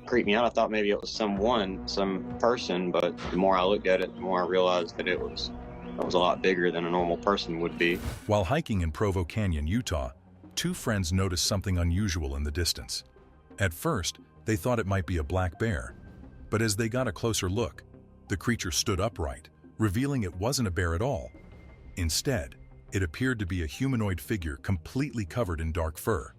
creeped me out. I thought maybe it was some person, but the more I looked at it, the more I realized that it was a lot bigger than a normal person would be. While hiking in Provo Canyon, Utah, two friends noticed something unusual in the distance. At first, they thought it might be a black bear, but as they got a closer look, the creature stood upright, revealing it wasn't a bear at all. Instead, it appeared to be a humanoid figure completely covered in dark fur.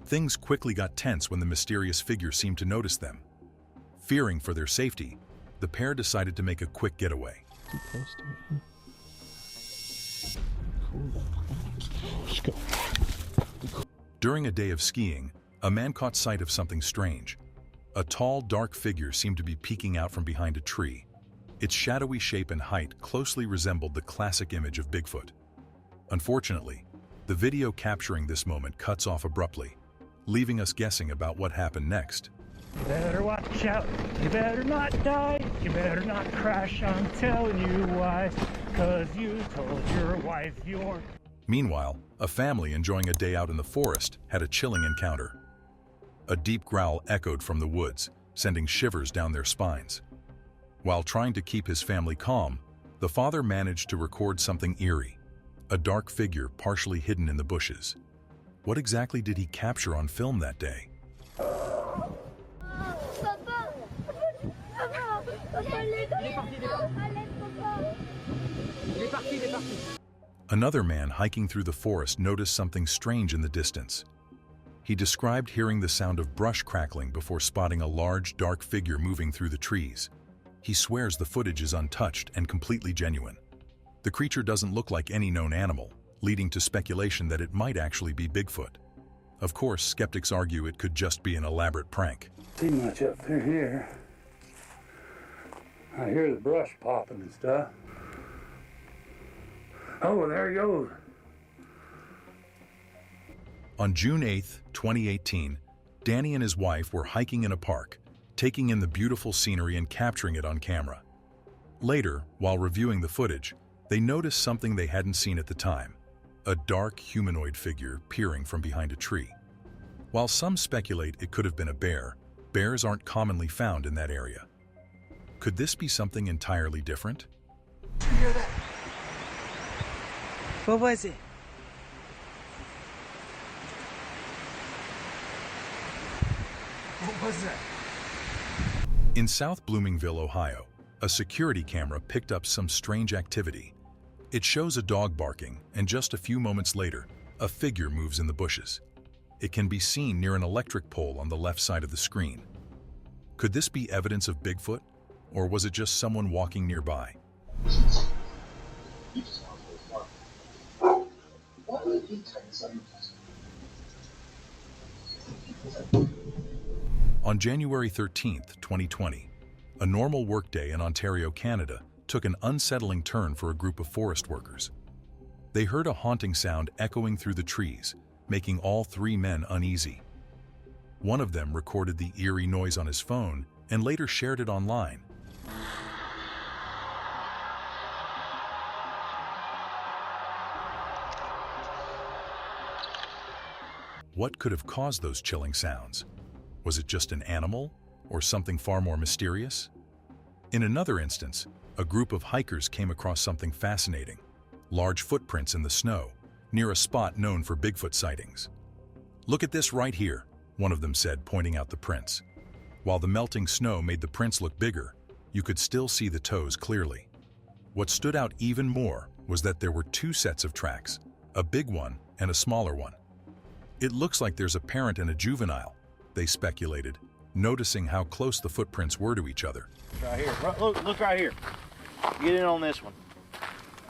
Things quickly got tense when the mysterious figure seemed to notice them. Fearing for their safety, the pair decided to make a quick getaway. Too close to it, huh? Cool. Let's go. During a day of skiing, a man caught sight of something strange. A tall, dark figure seemed to be peeking out from behind a tree. Its shadowy shape and height closely resembled the classic image of Bigfoot. Unfortunately, the video capturing this moment cuts off abruptly, leaving us guessing about what happened next. You better watch out, you better not die, you better not crash, I'm telling you why, 'cause you told your wife you're... Meanwhile, a family enjoying a day out in the forest had a chilling encounter. A deep growl echoed from the woods, sending shivers down their spines. While trying to keep his family calm, the father managed to record something eerie, a dark figure partially hidden in the bushes. What exactly did he capture on film that day? Another man hiking through the forest noticed something strange in the distance. He described hearing the sound of brush crackling before spotting a large, dark figure moving through the trees. He swears the footage is untouched and completely genuine. The creature doesn't look like any known animal, leading to speculation that it might actually be Bigfoot. Of course, skeptics argue it could just be an elaborate prank. See much up through here. I hear the brush popping and stuff. Oh, there he goes. On June 8, 2018, Danny and his wife were hiking in a park, taking in the beautiful scenery and capturing it on camera. Later, while reviewing the footage, they noticed something they hadn't seen at the time: a dark humanoid figure peering from behind a tree. While some speculate it could have been a bear, bears aren't commonly found in that area. Could this be something entirely different? Did you hear that? What was it? What was that? In South Bloomingville, Ohio, a security camera picked up some strange activity. It shows a dog barking, and just a few moments later, a figure moves in the bushes. It can be seen near an electric pole on the left side of the screen. Could this be evidence of Bigfoot, or was it just someone walking nearby? On January 13, 2020, a normal workday in Ontario, Canada, took an unsettling turn for a group of forest workers. They heard a haunting sound echoing through the trees, making all three men uneasy. One of them recorded the eerie noise on his phone and later shared it online. What could have caused those chilling sounds? Was it just an animal, or something far more mysterious? In another instance, a group of hikers came across something fascinating: large footprints in the snow, near a spot known for Bigfoot sightings. "Look at this right here," one of them said, pointing out the prints. While the melting snow made the prints look bigger, you could still see the toes clearly. What stood out even more was that there were two sets of tracks, a big one and a smaller one. "It looks like there's a parent and a juvenile," they speculated, noticing how close the footprints were to each other. Right here. Look right here. Get in on this one.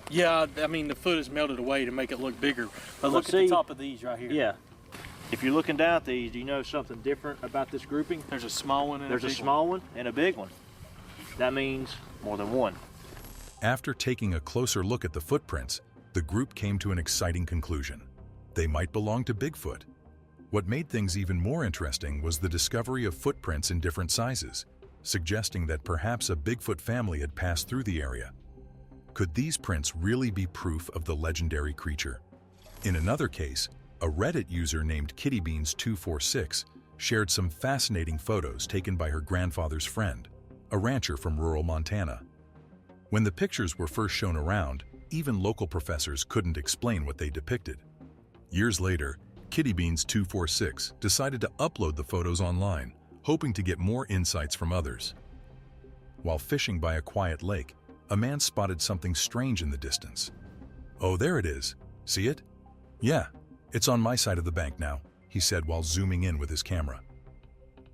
Yeah, I mean, the foot is melted away to make it look bigger. But look at the top of these right here. Yeah. If you're looking down at these, do you know something different about this grouping? There's a small one and There's a small one and a big one. That means more than one. After taking a closer look at the footprints, the group came to an exciting conclusion. They might belong to Bigfoot. What made things even more interesting was the discovery of footprints in different sizes, suggesting that perhaps a Bigfoot family had passed through the area. Could these prints really be proof of the legendary creature? In another case, a Reddit user named kittybeans246 shared some fascinating photos taken by her grandfather's friend, a rancher from rural Montana. When the pictures were first shown around, even local professors couldn't explain what they depicted. Years later, KittyBeans246 decided to upload the photos online, hoping to get more insights from others. While fishing by a quiet lake, a man spotted something strange in the distance. "Oh, there it is. See it?" "Yeah, it's on my side of the bank now," he said while zooming in with his camera.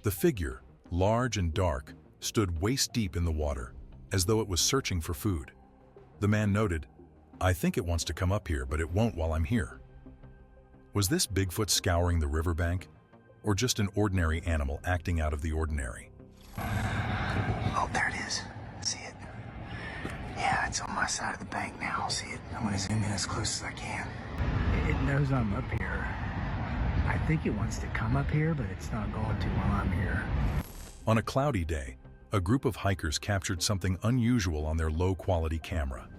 The figure, large and dark, stood waist-deep in the water, as though it was searching for food. The man noted, "I think it wants to come up here, but it won't while I'm here." Was this Bigfoot scouring the riverbank, or just an ordinary animal acting out of the ordinary? Oh, there it is. See it? Yeah, it's on my side of the bank now. See it? I'm gonna zoom in as close as I can. It knows I'm up here. I think it wants to come up here, but it's not going to while I'm here. On a cloudy day, a group of hikers captured something unusual on their low-quality camera.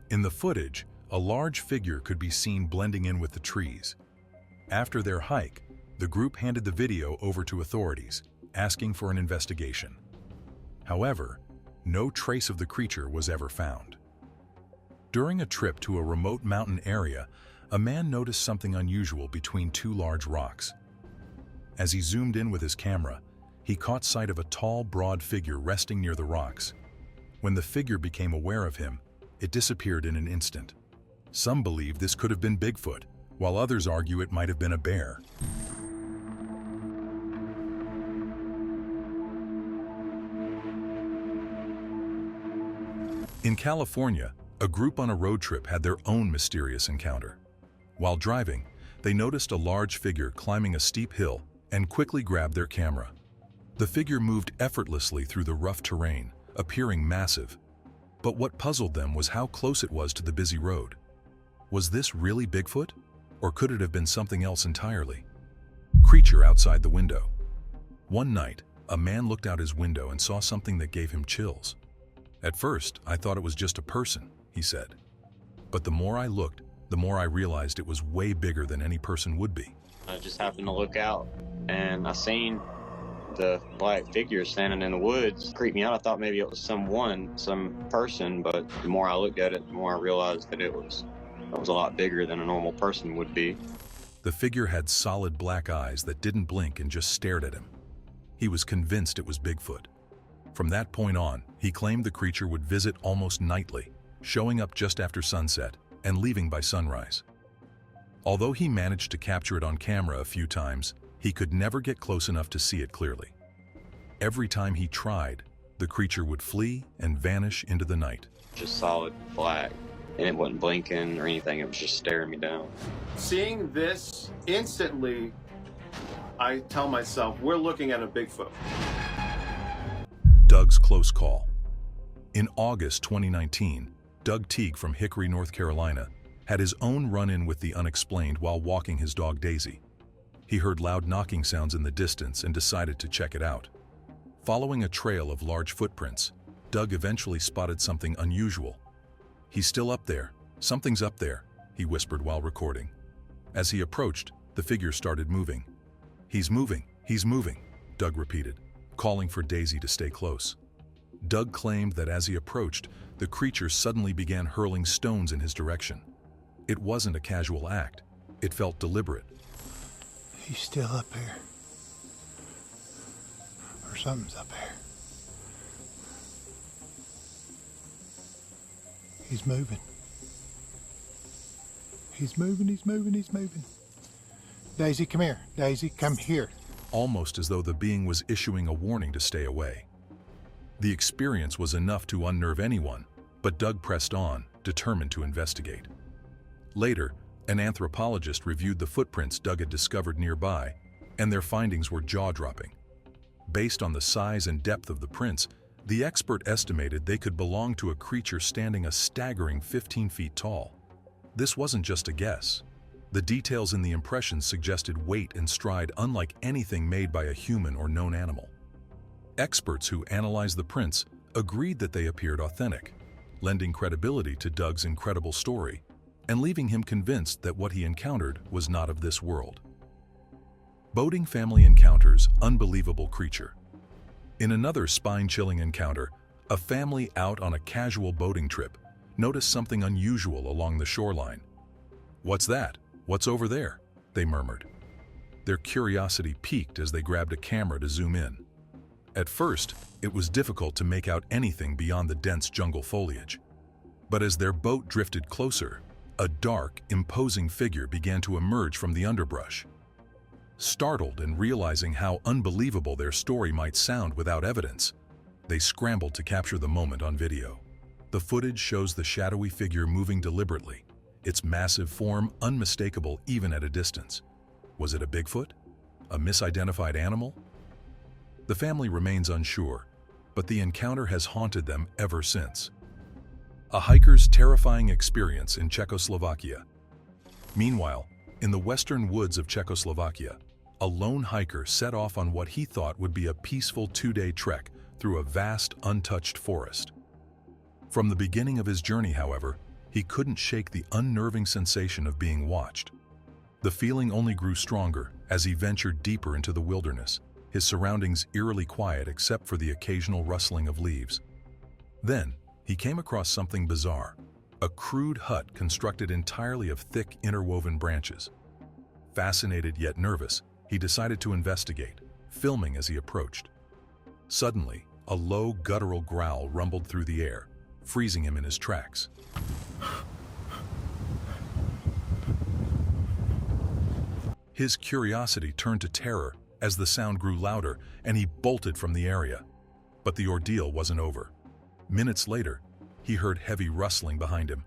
In the footage, a large figure could be seen blending in with the trees. After their hike, the group handed the video over to authorities, asking for an investigation. However, no trace of the creature was ever found. During a trip to a remote mountain area, a man noticed something unusual between two large rocks. As he zoomed in with his camera, he caught sight of a tall, broad figure resting near the rocks. When the figure became aware of him, it disappeared in an instant. Some believe this could have been Bigfoot, while others argue it might have been a bear. In California, a group on a road trip had their own mysterious encounter. While driving, they noticed a large figure climbing a steep hill and quickly grabbed their camera. The figure moved effortlessly through the rough terrain, appearing massive. But what puzzled them was how close it was to the busy road. Was this really Bigfoot? Or could it have been something else entirely? Creature outside the window. One night, a man looked out his window and saw something that gave him chills. "At first, I thought it was just a person," he said. "But the more I looked, the more I realized it was way bigger than any person would be." I just happened to look out, and I seen the black figure standing in the woods. It creeped me out. I thought maybe it was some person, but the more I looked at it, the more I realized that it was a lot bigger than a normal person would be. The figure had solid black eyes that didn't blink and just stared at him. He was convinced it was Bigfoot. From that point on, he claimed the creature would visit almost nightly, showing up just after sunset and leaving by sunrise. Although he managed to capture it on camera a few times, he could never get close enough to see it clearly. Every time he tried, the creature would flee and vanish into the night. Just solid black, and it wasn't blinking or anything. It was just staring me down. Seeing this, instantly, I tell myself, we're looking at a Bigfoot. Doug's close call. In August 2019, Doug Teague from Hickory, North Carolina, had his own run-in with the unexplained while walking his dog Daisy. He heard loud knocking sounds in the distance and decided to check it out. Following a trail of large footprints, Doug eventually spotted something unusual. "He's still up there. Something's up there," he whispered while recording. As he approached, the figure started moving. He's moving," Doug repeated, calling for Daisy to stay close. Doug claimed that as he approached, the creature suddenly began hurling stones in his direction. It wasn't a casual act. It felt deliberate. He's still up here. Or something's up here. He's moving. He's moving. Daisy, come here. Daisy, come here. Almost as though the being was issuing a warning to stay away. The experience was enough to unnerve anyone, but Doug pressed on, determined to investigate. Later, an anthropologist reviewed the footprints Doug had discovered nearby, and their findings were jaw-dropping. Based on the size and depth of the prints, the expert estimated they could belong to a creature standing a staggering 15 feet tall. This wasn't just a guess. The details in the impressions suggested weight and stride unlike anything made by a human or known animal. Experts who analyzed the prints agreed that they appeared authentic, lending credibility to Doug's incredible story and leaving him convinced that what he encountered was not of this world. Boating family encounters unbelievable creature. In another spine-chilling encounter, a family out on a casual boating trip noticed something unusual along the shoreline. "What's that? What's over there?" they murmured. Their curiosity piqued as they grabbed a camera to zoom in. At first, it was difficult to make out anything beyond the dense jungle foliage. But as their boat drifted closer, a dark, imposing figure began to emerge from the underbrush. Startled and realizing how unbelievable their story might sound without evidence, they scrambled to capture the moment on video. The footage shows the shadowy figure moving deliberately, its massive form unmistakable even at a distance. Was it a Bigfoot? A misidentified animal? The family remains unsure, but the encounter has haunted them ever since. A hiker's terrifying experience in Czechoslovakia. Meanwhile, in the western woods of Czechoslovakia, a lone hiker set off on what he thought would be a peaceful 2-day trek through a vast, untouched forest. From the beginning of his journey, however, he couldn't shake the unnerving sensation of being watched. The feeling only grew stronger as he ventured deeper into the wilderness, his surroundings eerily quiet except for the occasional rustling of leaves. Then, he came across something bizarre, a crude hut constructed entirely of thick, interwoven branches. Fascinated yet nervous, he decided to investigate, filming as he approached. Suddenly, a low, guttural growl rumbled through the air, freezing him in his tracks. His curiosity turned to terror as the sound grew louder and he bolted from the area. But the ordeal wasn't over. Minutes later, he heard heavy rustling behind him.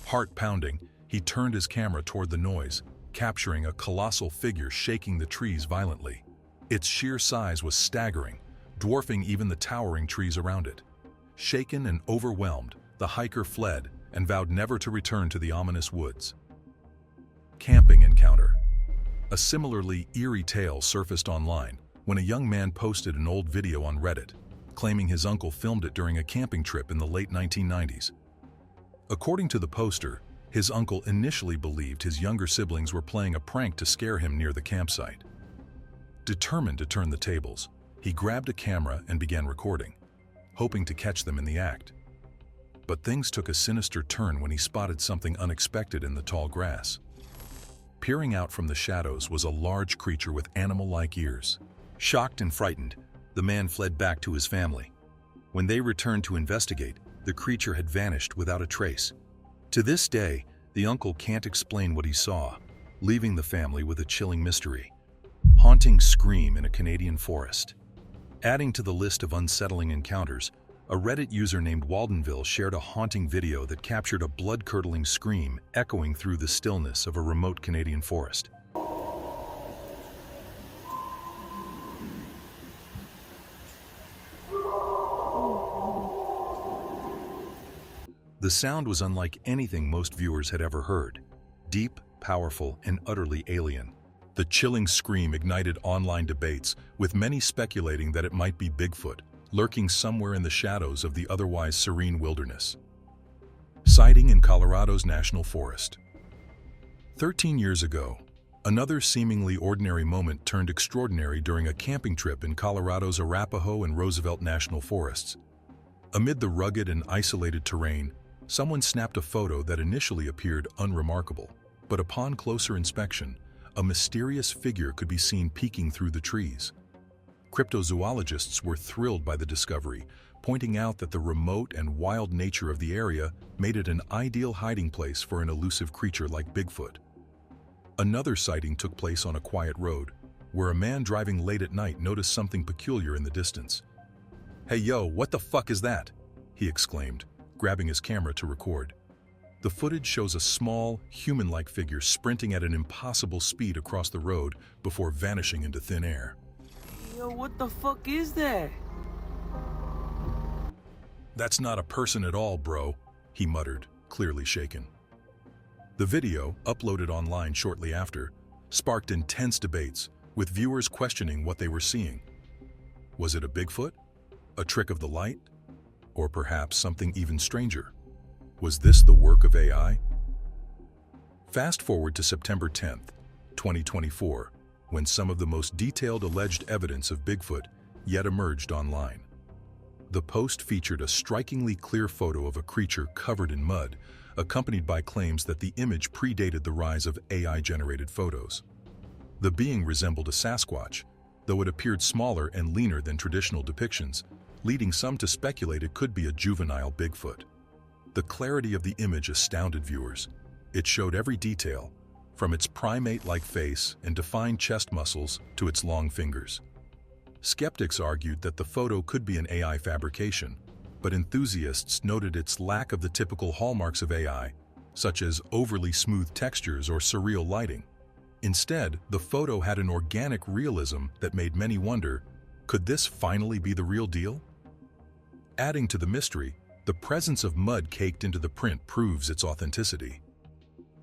Heart pounding, he turned his camera toward the noise, capturing a colossal figure shaking the trees violently. Its sheer size was staggering, dwarfing even the towering trees around it. Shaken and overwhelmed, the hiker fled and vowed never to return to the ominous woods. Camping encounter. A similarly eerie tale surfaced online when a young man posted an old video on Reddit, claiming his uncle filmed it during a camping trip in the late 1990s. According to the poster, his uncle initially believed his younger siblings were playing a prank to scare him near the campsite. Determined to turn the tables, he grabbed a camera and began recording, hoping to catch them in the act. But things took a sinister turn when he spotted something unexpected in the tall grass. Peering out from the shadows was a large creature with animal-like ears. Shocked and frightened, the man fled back to his family. When they returned to investigate, the creature had vanished without a trace. To this day, the uncle can't explain what he saw, leaving the family with a chilling mystery. Haunting scream in a Canadian forest. Adding to the list of unsettling encounters, a Reddit user named Waldenville shared a haunting video that captured a blood-curdling scream echoing through the stillness of a remote Canadian forest. The sound was unlike anything most viewers had ever heard. Deep, powerful, and utterly alien. The chilling scream ignited online debates, with many speculating that it might be Bigfoot, lurking somewhere in the shadows of the otherwise serene wilderness. Sighting in Colorado's National Forest. 13 years ago, another seemingly ordinary moment turned extraordinary during a camping trip in Colorado's Arapahoe and Roosevelt National Forests. Amid the rugged and isolated terrain, someone snapped a photo that initially appeared unremarkable, but upon closer inspection, a mysterious figure could be seen peeking through the trees. Cryptozoologists were thrilled by the discovery, pointing out that the remote and wild nature of the area made it an ideal hiding place for an elusive creature like Bigfoot. Another sighting took place on a quiet road, where a man driving late at night noticed something peculiar in the distance. "Hey yo, what the fuck is that?" he exclaimed, grabbing his camera to record. The footage shows a small, human-like figure sprinting at an impossible speed across the road before vanishing into thin air. Yo, what the fuck is that? "That's not a person at all, bro," he muttered, clearly shaken. The video, uploaded online shortly after, sparked intense debates, with viewers questioning what they were seeing. Was it a Bigfoot? A trick of the light? Or perhaps something even stranger? Was this the work of AI? Fast forward to September 10th, 2024, when some of the most detailed alleged evidence of Bigfoot yet emerged online. The post featured a strikingly clear photo of a creature covered in mud, accompanied by claims that the image predated the rise of AI-generated photos. The being resembled a Sasquatch, though it appeared smaller and leaner than traditional depictions, leading some to speculate it could be a juvenile Bigfoot. The clarity of the image astounded viewers. It showed every detail, from its primate-like face and defined chest muscles to its long fingers. Skeptics argued that the photo could be an AI fabrication, but enthusiasts noted its lack of the typical hallmarks of AI, such as overly smooth textures or surreal lighting. Instead, the photo had an organic realism that made many wonder, could this finally be the real deal? Adding to the mystery, the presence of mud caked into the print proves its authenticity.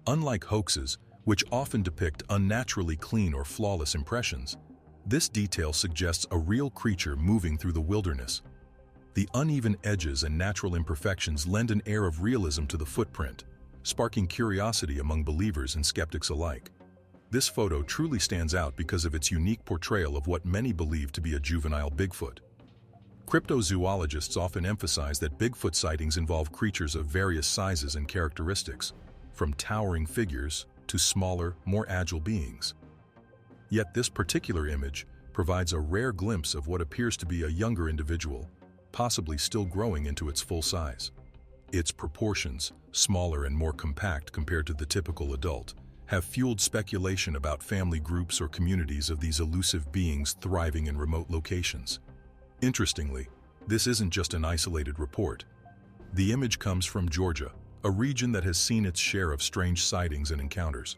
Unlike hoaxes, which often depict unnaturally clean or flawless impressions, this detail suggests a real creature moving through the wilderness. The uneven edges and natural imperfections lend an air of realism to the footprint, sparking curiosity among believers and skeptics alike. This photo truly stands out because of its unique portrayal of what many believe to be a juvenile Bigfoot. Cryptozoologists often emphasize that Bigfoot sightings involve creatures of various sizes and characteristics, from towering figures to smaller, more agile beings. Yet this particular image provides a rare glimpse of what appears to be a younger individual, possibly still growing into its full size. Its proportions, smaller and more compact compared to the typical adult, have fueled speculation about family groups or communities of these elusive beings thriving in remote locations. Interestingly, this isn't just an isolated report. The image comes from Georgia, a region that has seen its share of strange sightings and encounters.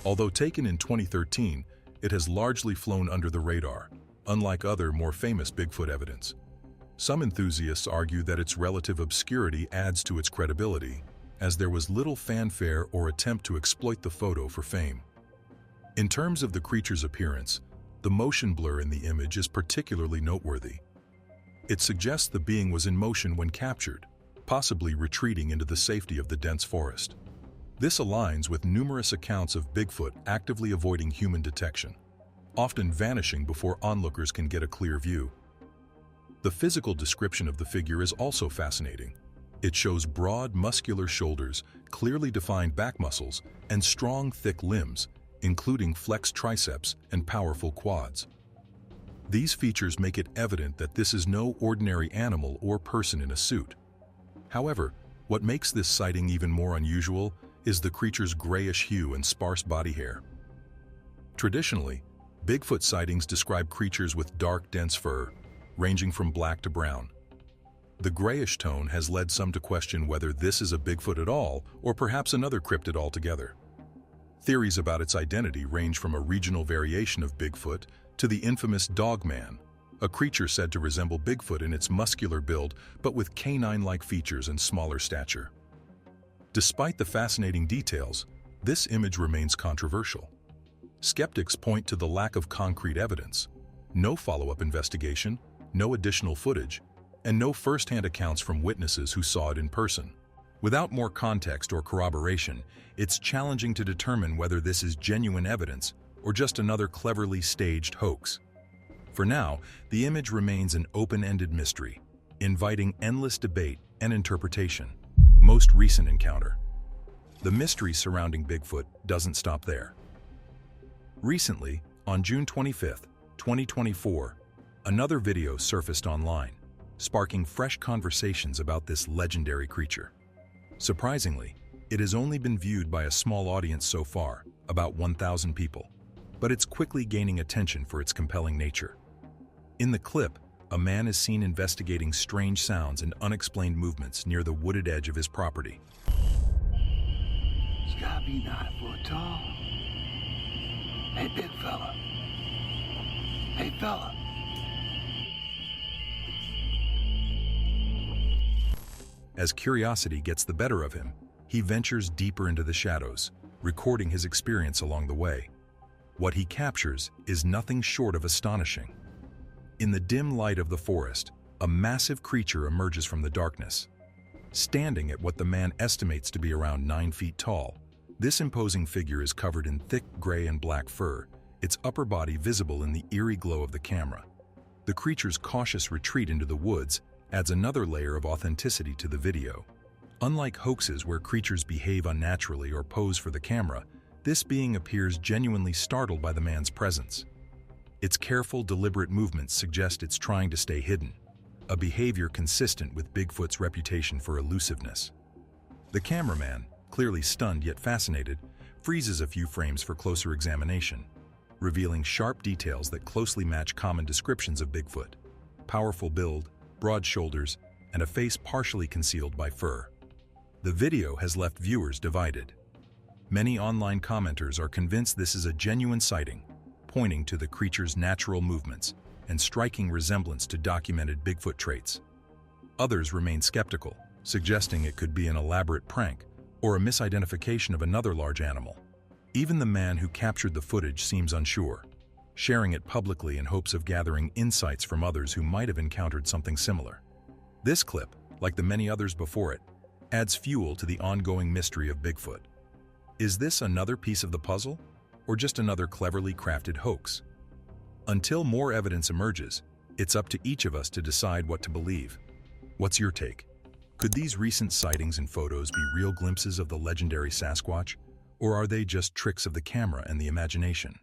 Although taken in 2013, it has largely flown under the radar, unlike other, more famous Bigfoot evidence. Some enthusiasts argue that its relative obscurity adds to its credibility, as there was little fanfare or attempt to exploit the photo for fame. In terms of the creature's appearance, the motion blur in the image is particularly noteworthy. It suggests the being was in motion when captured, possibly retreating into the safety of the dense forest. This aligns with numerous accounts of Bigfoot actively avoiding human detection, often vanishing before onlookers can get a clear view. The physical description of the figure is also fascinating. It shows broad, muscular shoulders, clearly defined back muscles, and strong, thick limbs, including flexed triceps and powerful quads. These features make it evident that this is no ordinary animal or person in a suit. However, what makes this sighting even more unusual is the creature's grayish hue and sparse body hair. Traditionally, Bigfoot sightings describe creatures with dark, dense fur, ranging from black to brown. The grayish tone has led some to question whether this is a Bigfoot at all, or perhaps another cryptid altogether. Theories about its identity range from a regional variation of Bigfoot to the infamous Dogman, a creature said to resemble Bigfoot in its muscular build but with canine-like features and smaller stature. Despite the fascinating details, this image remains controversial. Skeptics point to the lack of concrete evidence, no follow-up investigation, no additional footage, and no first-hand accounts from witnesses who saw it in person. Without more context or corroboration, it's challenging to determine whether this is genuine evidence or just another cleverly staged hoax. For now, the image remains an open-ended mystery, inviting endless debate and interpretation. Most recent encounter. The mystery surrounding Bigfoot doesn't stop there. Recently, on June 25, 2024, another video surfaced online, sparking fresh conversations about this legendary creature. Surprisingly, it has only been viewed by a small audience so far, about 1,000 people, but it's quickly gaining attention for its compelling nature. In the clip, a man is seen investigating strange sounds and unexplained movements near the wooded edge of his property. It's gotta be 9 foot tall. Hey, big fella. Hey, fella. As curiosity gets the better of him, he ventures deeper into the shadows, recording his experience along the way. What he captures is nothing short of astonishing. In the dim light of the forest, a massive creature emerges from the darkness. Standing at what the man estimates to be around 9 feet tall, this imposing figure is covered in thick gray and black fur, its upper body visible in the eerie glow of the camera. The creature's cautious retreat into the woods adds another layer of authenticity to the video. Unlike hoaxes where creatures behave unnaturally or pose for the camera, this being appears genuinely startled by the man's presence. Its careful, deliberate movements suggest it's trying to stay hidden, a behavior consistent with Bigfoot's reputation for elusiveness. The cameraman, clearly stunned yet fascinated, freezes a few frames for closer examination, revealing sharp details that closely match common descriptions of Bigfoot: powerful build, broad shoulders, and a face partially concealed by fur. The video has left viewers divided. Many online commenters are convinced this is a genuine sighting, pointing to the creature's natural movements and striking resemblance to documented Bigfoot traits. Others remain skeptical, suggesting it could be an elaborate prank or a misidentification of another large animal. Even the man who captured the footage seems unsure, sharing it publicly in hopes of gathering insights from others who might have encountered something similar. This clip, like the many others before it, adds fuel to the ongoing mystery of Bigfoot. Is this another piece of the puzzle, or just another cleverly crafted hoax? Until more evidence emerges, it's up to each of us to decide what to believe. What's your take? Could these recent sightings and photos be real glimpses of the legendary Sasquatch, or are they just tricks of the camera and the imagination?